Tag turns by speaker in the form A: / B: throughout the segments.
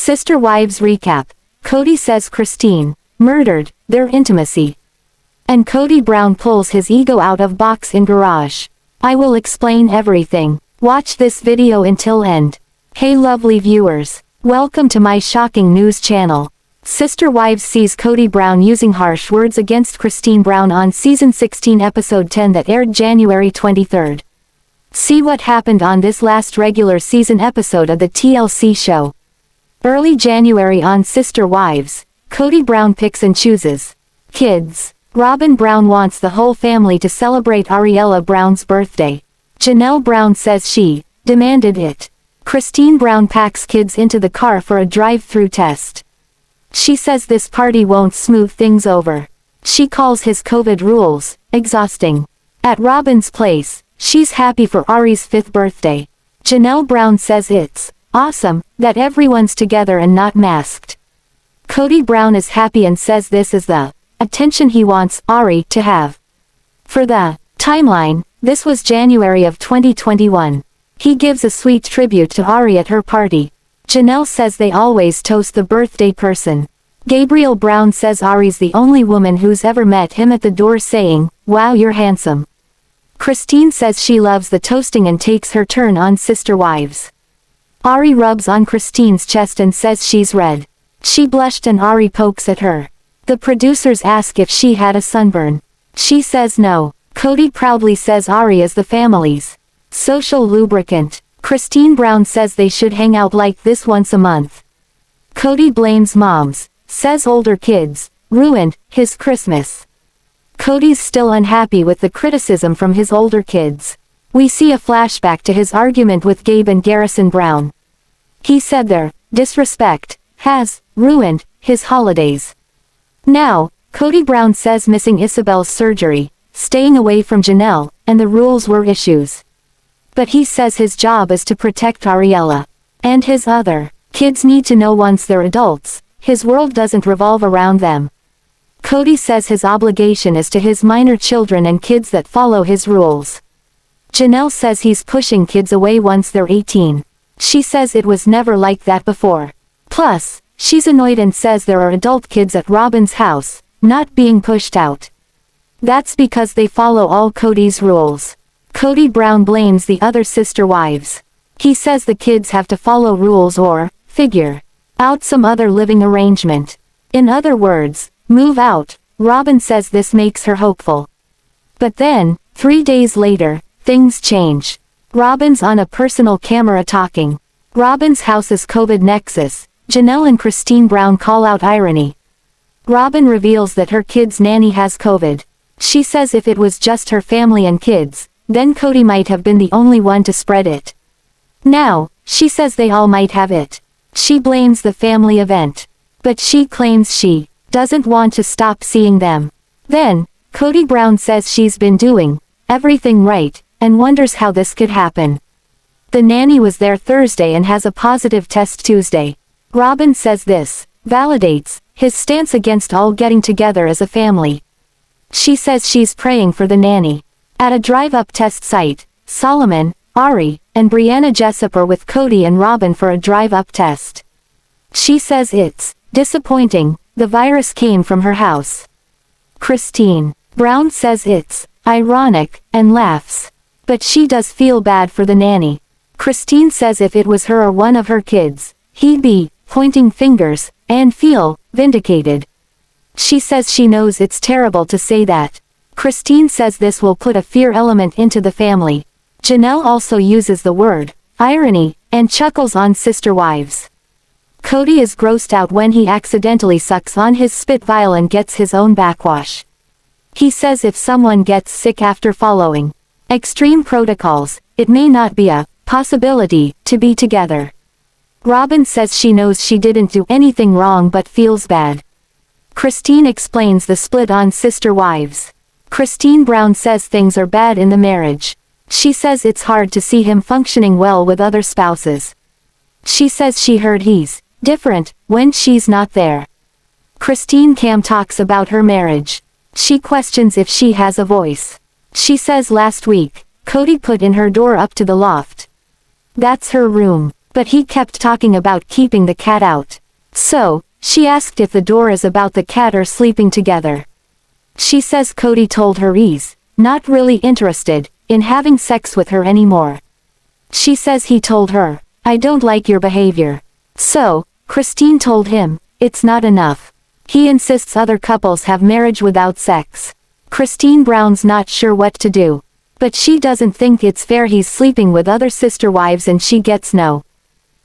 A: Sister Wives Recap. Kody says Christine murdered their intimacy. And Kody Brown pulls his ego out of box in garage. I will explain everything. Watch this video until end. Hey lovely viewers. Welcome to my shocking news channel. Sister Wives sees Kody Brown using harsh words against Christine Brown on Season 16 Episode 10 that aired January 23. See what happened on this last regular season episode of the TLC show. Early January on Sister Wives, Kody Brown picks and chooses kids. Robyn Brown wants the whole family to celebrate Ariella Brown's birthday. Janelle Brown says she demanded it. Christine Brown packs kids into the car for a drive-through test. She says this party won't smooth things over. She calls his COVID rules exhausting. At Robyn's place, she's happy for Ari's 5th birthday. Janelle Brown says it's awesome that everyone's together and not masked. Kody Brown is happy and says this is the attention he wants Ari to have. For the timeline, this was January of 2021. He gives a sweet tribute to Ari at her party. Janelle says they always toast the birthday person. Gabriel Brown says Ari's the only woman who's ever met him at the door saying, "Wow, you're handsome." Christine says she loves the toasting and takes her turn on Sister Wives. Ari rubs on Christine's chest and says she's red. She blushed and Ari pokes at her. The producers ask if she had a sunburn. She says no. Kody proudly says Ari is the family's social lubricant. Christine Brown says they should hang out like this once a month. Kody blames moms, says older kids ruined his Christmas. Kody's still unhappy with the criticism from his older kids. We see a flashback to his argument with Gabe and Garrison Brown. He said their disrespect has ruined his holidays. Now, Kody Brown says missing Isabel's surgery, staying away from Janelle, and the rules were issues. But he says his job is to protect Ariella. And his other kids need to know once they're adults, his world doesn't revolve around them. Kody says his obligation is to his minor children and kids that follow his rules. Janelle says he's pushing kids away once they're 18. She says it was never like that before. Plus, she's annoyed and says there are adult kids at Robyn's house, not being pushed out. That's because they follow all Kody's rules. Kody Brown blames the other sister wives. He says the kids have to follow rules or figure out some other living arrangement. In other words, move out. Robyn says this makes her hopeful. But then, 3 days later, things change. Robyn's on a personal camera talking. Robyn's house's COVID nexus. Janelle and Christine Brown call out irony. Robyn reveals that her kid's nanny has COVID. She says if it was just her family and kids, then Kody might have been the only one to spread it. Now, she says they all might have it. She blames the family event. But she claims she doesn't want to stop seeing them. Then, Kody Brown says she's been doing everything right, and wonders how this could happen. The nanny was there Thursday and has a positive test Tuesday. Robyn says this validates his stance against all getting together as a family. She says she's praying for the nanny. At a drive-up test site, Solomon, Ari, and Brianna Jessup are with Kody and Robyn for a drive-up test. She says it's disappointing, the virus came from her house. Christine Brown says it's ironic, and laughs. But she does feel bad for the nanny. Christine says if it was her or one of her kids, he'd be pointing fingers, and feel vindicated. She says she knows it's terrible to say that. Christine says this will put a fear element into the family. Janelle also uses the word irony, and chuckles on Sister Wives. Kody is grossed out when he accidentally sucks on his spit vial and gets his own backwash. He says if someone gets sick after following extreme protocols, it may not be a possibility to be together. Robyn says she knows she didn't do anything wrong but feels bad. Christine explains the split on Sister Wives. Christine Brown says things are bad in the marriage. She says it's hard to see him functioning well with other spouses. She says she heard he's different when she's not there. Christine Cam talks about her marriage. She questions if she has a voice. She says last week, Kody put in her door up to the loft. That's her room. But he kept talking about keeping the cat out. So, she asked if the door is about the cat or sleeping together. She says Kody told her he's not really interested in having sex with her anymore. She says he told her, I don't like your behavior. So, Christine told him, it's not enough. He insists other couples have marriage without sex. Christine Brown's not sure what to do. But she doesn't think it's fair he's sleeping with other sister wives and she gets no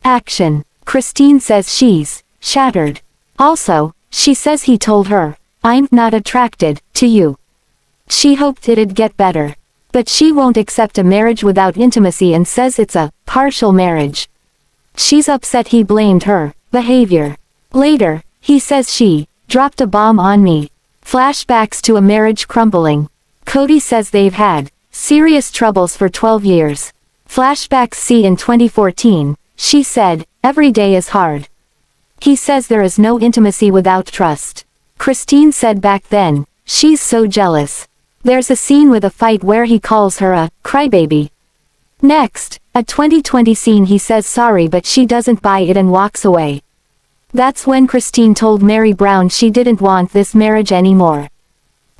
A: action. Christine says she's shattered. Also, she says he told her, I'm not attracted to you. She hoped it'd get better. But she won't accept a marriage without intimacy and says it's a partial marriage. She's upset he blamed her behavior. Later, he says she dropped a bomb on me. Flashbacks to a marriage crumbling. Kody says they've had serious troubles for 12 years. Flashbacks see in 2014, she said, every day is hard. He says there is no intimacy without trust. Christine said back then, she's so jealous. There's a scene with a fight where he calls her a crybaby. Next, a 2020 scene he says sorry but she doesn't buy it and walks away. That's when Christine told Meri Brown she didn't want this marriage anymore.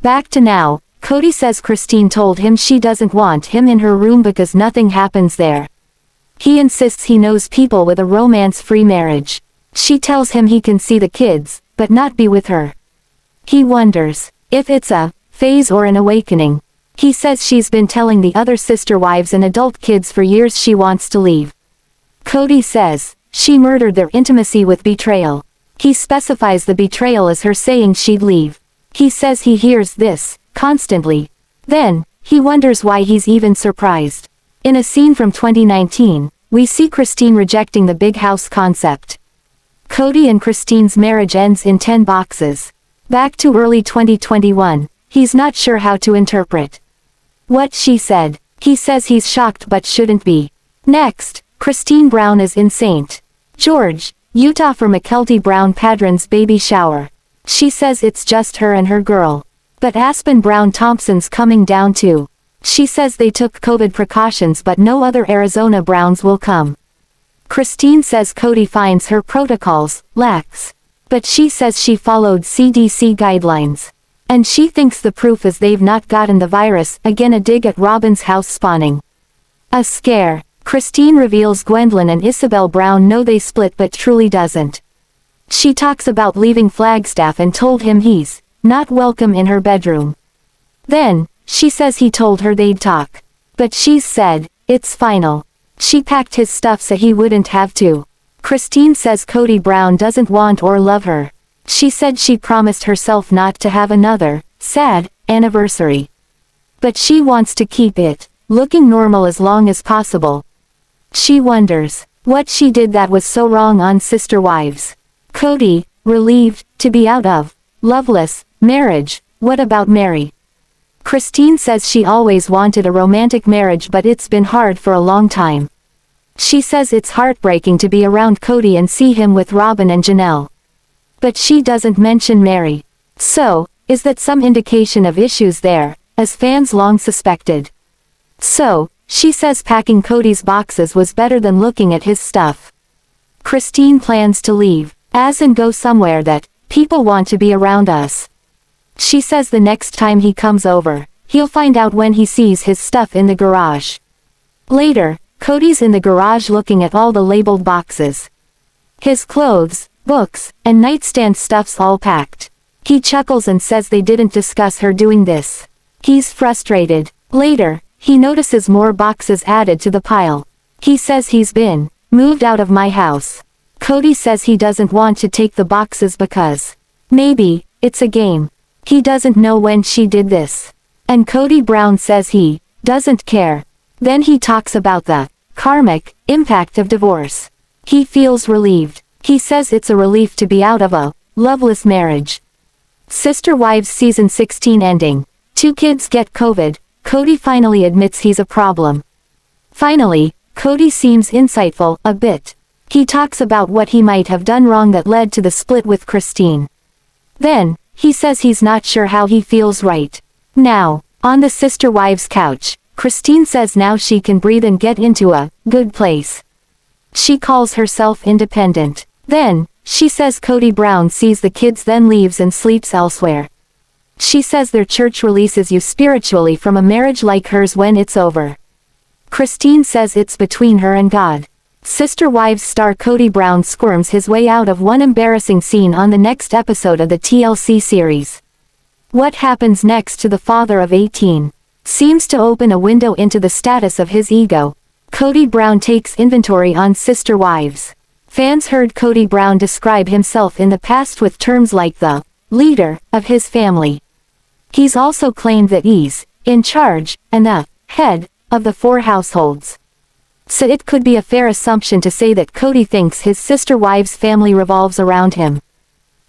A: Back to now, Kody says Christine told him she doesn't want him in her room because nothing happens there. He insists he knows people with a romance-free marriage. She tells him he can see the kids, but not be with her. He wonders if it's a phase or an awakening. He says she's been telling the other sister wives and adult kids for years she wants to leave. Kody says she murdered their intimacy with betrayal. He specifies the betrayal as her saying she'd leave. He says he hears this constantly. Then, he wonders why he's even surprised. In a scene from 2019, we see Christine rejecting the big house concept. Kody and Christine's marriage ends in 10 boxes. Back to early 2021, he's not sure how to interpret what she said. He says he's shocked but shouldn't be. Next, Christine Brown is in St. George, Utah for Mykelti Brown Padron's baby shower. She says it's just her and her girl. But Aspen Brown Thompson's coming down too. She says they took COVID precautions but no other Arizona Browns will come. Christine says Kody finds her protocols lax. But she says she followed CDC guidelines. And she thinks the proof is they've not gotten the virus. Again a dig at Robyn's house spawning a scare. Christine reveals Gwendlyn and Isabel Brown know they split but truly doesn't. She talks about leaving Flagstaff and told him he's not welcome in her bedroom. Then, she says he told her they'd talk. But she's said, it's final. She packed his stuff so he wouldn't have to. Christine says Kody Brown doesn't want or love her. She said she promised herself not to have another sad anniversary. But she wants to keep it looking normal as long as possible. She wonders what she did that was so wrong on sister wives. Kody, relieved to be out of loveless marriage. What about Meri? Christine says she always wanted a romantic marriage but it's been hard for a long time. She says it's heartbreaking to be around Kody and see him with Robyn and Janelle. But she doesn't mention Meri. So, is that some indication of issues there, as fans long suspected? So, she says packing Kody's boxes was better than looking at his stuff. Christine plans to leave, as in go somewhere that people want to be around us. She says the next time he comes over, he'll find out when he sees his stuff in the garage. Later, Kody's in the garage looking at all the labeled boxes. His clothes, books, and nightstand stuff's all packed. He chuckles and says they didn't discuss her doing this. He's frustrated. Later, he notices more boxes added to the pile. He says he's been moved out of my house. Kody says he doesn't want to take the boxes because maybe it's a game. He doesn't know when she did this. And Kody Brown says he doesn't care. Then he talks about the karmic impact of divorce. He feels relieved. He says it's a relief to be out of a loveless marriage. Sister Wives Season 16 ending. 2 kids get COVID. Kody finally admits he's a problem. Finally, Kody seems insightful a bit. He talks about what he might have done wrong that led to the split with Christine. Then, he says he's not sure how he feels right now. On the sister wives couch, Christine says now she can breathe and get into a good place. She calls herself independent. Then, she says Kody Brown sees the kids then leaves and sleeps elsewhere. She says their church releases you spiritually from a marriage like hers when it's over. Christine says it's between her and God. Sister Wives star Kody Brown squirms his way out of one embarrassing scene on the next episode of the TLC series. What happens next to the father of 18? Seems to open a window into the status of his ego. Kody Brown takes inventory on Sister Wives. Fans heard Kody Brown describe himself in the past with terms like the leader of his family. He's also claimed that he's in charge and the head of the 4 households. So it could be a fair assumption to say that Kody thinks his Sister Wives family revolves around him.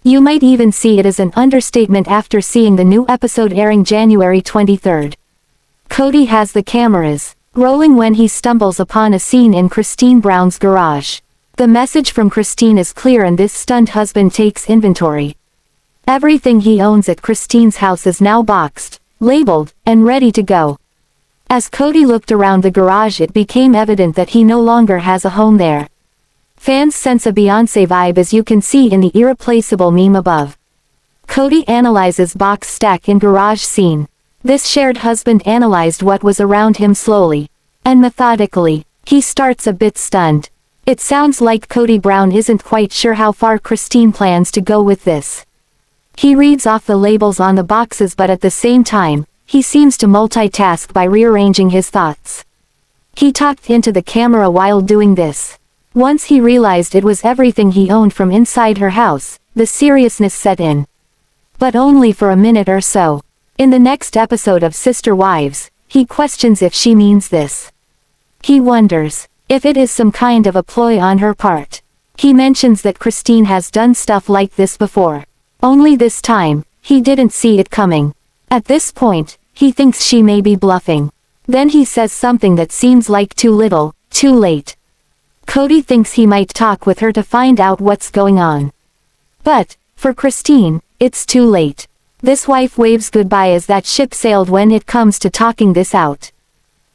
A: You might even see it as an understatement after seeing the new episode airing January 23rd. Kody has the cameras rolling when he stumbles upon a scene in Christine Brown's garage. The message from Christine is clear and this stunned husband takes inventory. Everything he owns at Christine's house is now boxed, labeled, and ready to go. As Kody looked around the garage, it became evident that he no longer has a home there. Fans sense a Beyoncé vibe, as you can see in the irreplaceable meme above. Kody analyzes box stack in garage scene. This shared husband analyzed what was around him slowly and methodically. He starts a bit stunned. It sounds like Kody Brown isn't quite sure how far Christine plans to go with this. He reads off the labels on the boxes, but at the same time, he seems to multitask by rearranging his thoughts. He talked into the camera while doing this. Once he realized it was everything he owned from inside her house, the seriousness set in. But only for a minute or so. In the next episode of Sister Wives, he questions if she means this. He wonders if it is some kind of a ploy on her part. He mentions that Christine has done stuff like this before. Only this time, he didn't see it coming. At this point, he thinks she may be bluffing. Then he says something that seems like too little, too late. Kody thinks he might talk with her to find out what's going on. But, for Christine, it's too late. This wife waves goodbye as that ship sailed when it comes to talking this out.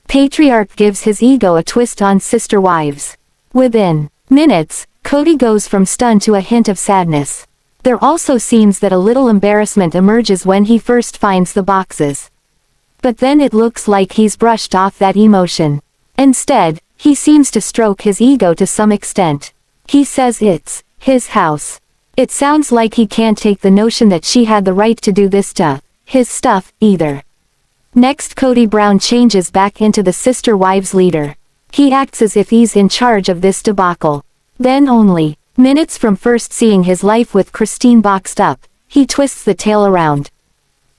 A: Patriarch gives his ego a twist on Sister Wives. Within minutes, Kody goes from stunned to a hint of sadness. There also seems that a little embarrassment emerges when he first finds the boxes. But then it looks like he's brushed off that emotion. Instead, he seems to stroke his ego to some extent. He says it's his house. It sounds like he can't take the notion that she had the right to do this to his stuff, either. Next, Kody Brown changes back into the Sister Wives leader. He acts as if he's in charge of this debacle. Then only minutes from first seeing his life with Christine boxed up, he twists the tale around.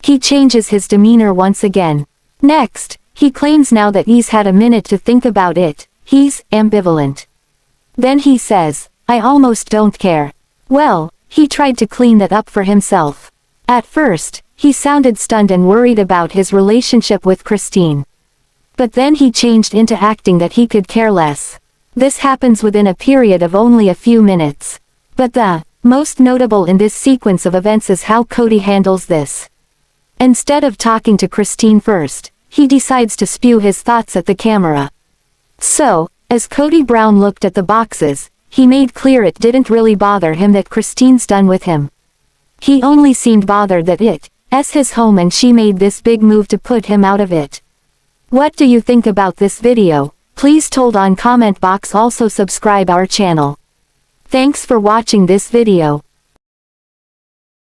A: He changes his demeanor once again. Next, he claims now that he's had a minute to think about it, he's ambivalent. Then he says, "I almost don't care." Well, he tried to clean that up for himself. At first, he sounded stunned and worried about his relationship with Christine. But then he changed into acting that he could care less. This happens within a period of only a few minutes. But the most notable in this sequence of events is how Kody handles this. Instead of talking to Christine first, he decides to spew his thoughts at the camera. So, as Kody Brown looked at the boxes, he made clear it didn't really bother him that Christine's done with him. He only seemed bothered that it's his home and she made this big move to put him out of it. What do you think about this video? Please told on comment box. Also subscribe our channel. Thanks for watching this video.